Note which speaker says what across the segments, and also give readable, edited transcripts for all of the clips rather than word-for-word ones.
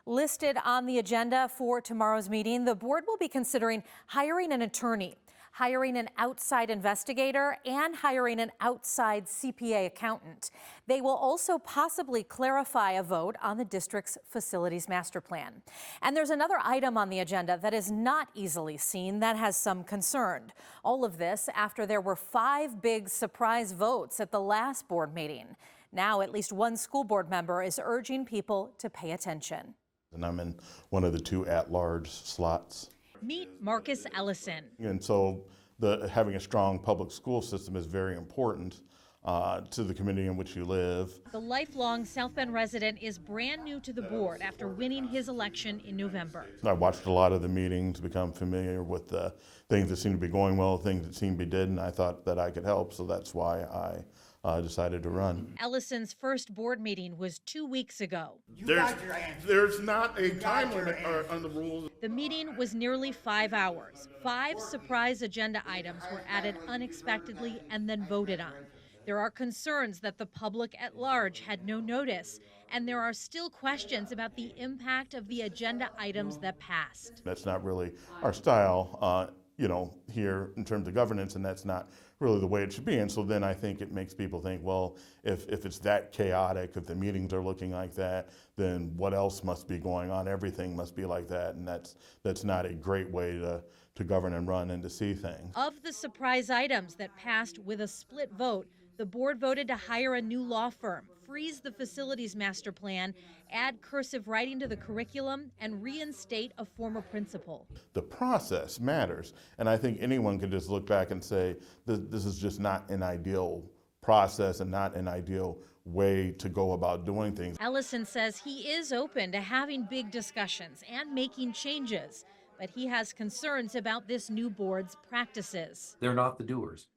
Speaker 1: Listed on the agenda for tomorrow's meeting, the board will be considering hiring an attorney, hiring an outside investigator, and hiring an outside CPA accountant. They will also possibly clarify a vote on the district's facilities master plan. And there's another item on the agenda that is not easily seen that has some concern. All of this after there were 5 big surprise votes at the last board meeting. Now at least one school board member is urging people to pay attention.
Speaker 2: And I'm in one of the 2 at-large slots.
Speaker 1: Meet Marcus Ellison.
Speaker 2: And so having a strong public school system is very important to the community in which you live.
Speaker 1: The lifelong South Bend resident is brand new to the board after winning his election in November.
Speaker 2: I watched a lot of the meetings, become familiar with the things that seem to be going well, things that seem to be dead, and I thought that I could help, so that's why I decided to run.
Speaker 1: Ellison's first board meeting was 2 weeks ago.
Speaker 2: There's not a time limit on the rules.
Speaker 1: The meeting was nearly 5 hours. 5 surprise agenda items were added unexpectedly and then voted on. There are concerns that the public at large had no notice, and there are still questions about the impact of the agenda items that passed.
Speaker 2: That's not really our style, here in terms of governance, and that's not really the way it should be. And so then I think it makes people think, well, if it's that chaotic, if the meetings are looking like that, then what else must be going on? Everything must be like that, and that's not a great way to govern and run and to see things.
Speaker 1: Of the surprise items that passed with a split vote, the board voted to hire a new law firm, freeze the facilities master plan, add cursive writing to the curriculum, and reinstate a former principal.
Speaker 2: The process matters, and I think anyone can just look back and say, this is just not an ideal process and not an ideal way to go about doing things.
Speaker 1: Ellison says he is open to having big discussions and making changes, but he has concerns about this new board's practices.
Speaker 3: They're not the doers.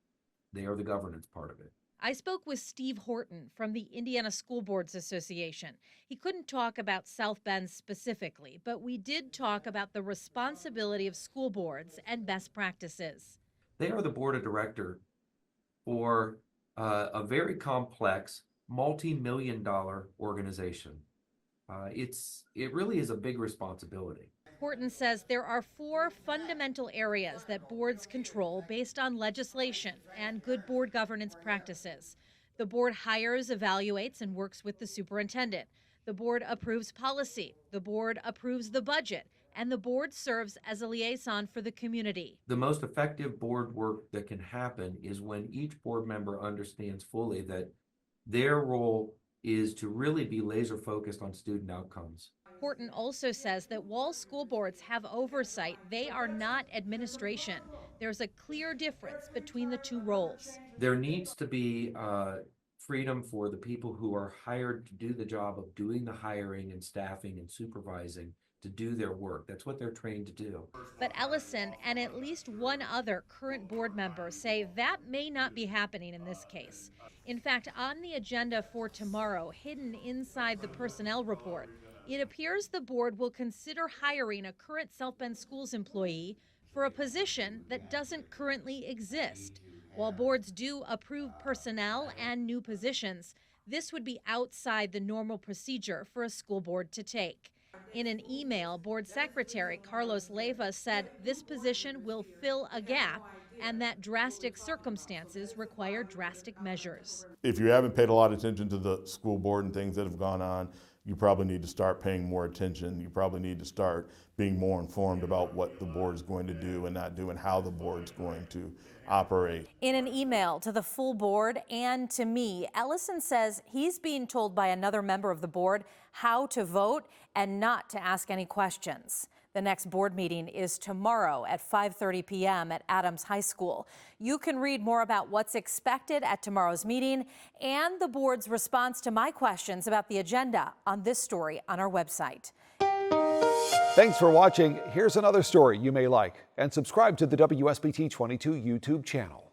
Speaker 3: They are the governance part of it.
Speaker 1: I spoke with Steve Horton from the Indiana School Boards Association. He couldn't talk about South Bend specifically, but we did talk about the responsibility of school boards and best practices.
Speaker 3: They are the board of director for a very complex, multi-million-dollar organization. It really is a big responsibility.
Speaker 1: Horton says there are 4 fundamental areas that boards control based on legislation and good board governance practices. The board hires, evaluates, and works with the superintendent. The board approves policy. The board approves the budget. And the board serves as a liaison for the community.
Speaker 3: The most effective board work that can happen is when each board member understands fully that their role is to really be laser focused on student outcomes.
Speaker 1: Horton also says that while school boards have oversight, they are not administration. There's a clear difference between the 2 roles.
Speaker 3: There needs to be freedom for the people who are hired to do the job of doing the hiring and staffing and supervising to do their work. That's what they're trained to do.
Speaker 1: But Ellison and at least one other current board member say that may not be happening in this case. In fact, on the agenda for tomorrow, hidden inside the personnel report, it appears the board will consider hiring a current South Bend Schools employee for a position that doesn't currently exist. While boards do approve personnel and new positions, this would be outside the normal procedure for a school board to take. In an email, Board Secretary Carlos Leyva said this position will fill a gap and that drastic circumstances require drastic measures.
Speaker 2: If you haven't paid a lot of attention to the school board and things that have gone on, you probably need to start paying more attention. You probably need to start being more informed about what the board's going to do and not do and how the board's going to operate.
Speaker 1: In an email to the full board and to me, Ellison says he's being told by another member of the board how to vote and not to ask any questions. The next board meeting is tomorrow at 5:30 p.m. at Adams High School. You can read more about what's expected at tomorrow's meeting and the board's response to my questions about the agenda on this story on our website.
Speaker 4: Thanks for watching. Here's another story you may like, and subscribe to the WSBT 22 YouTube channel.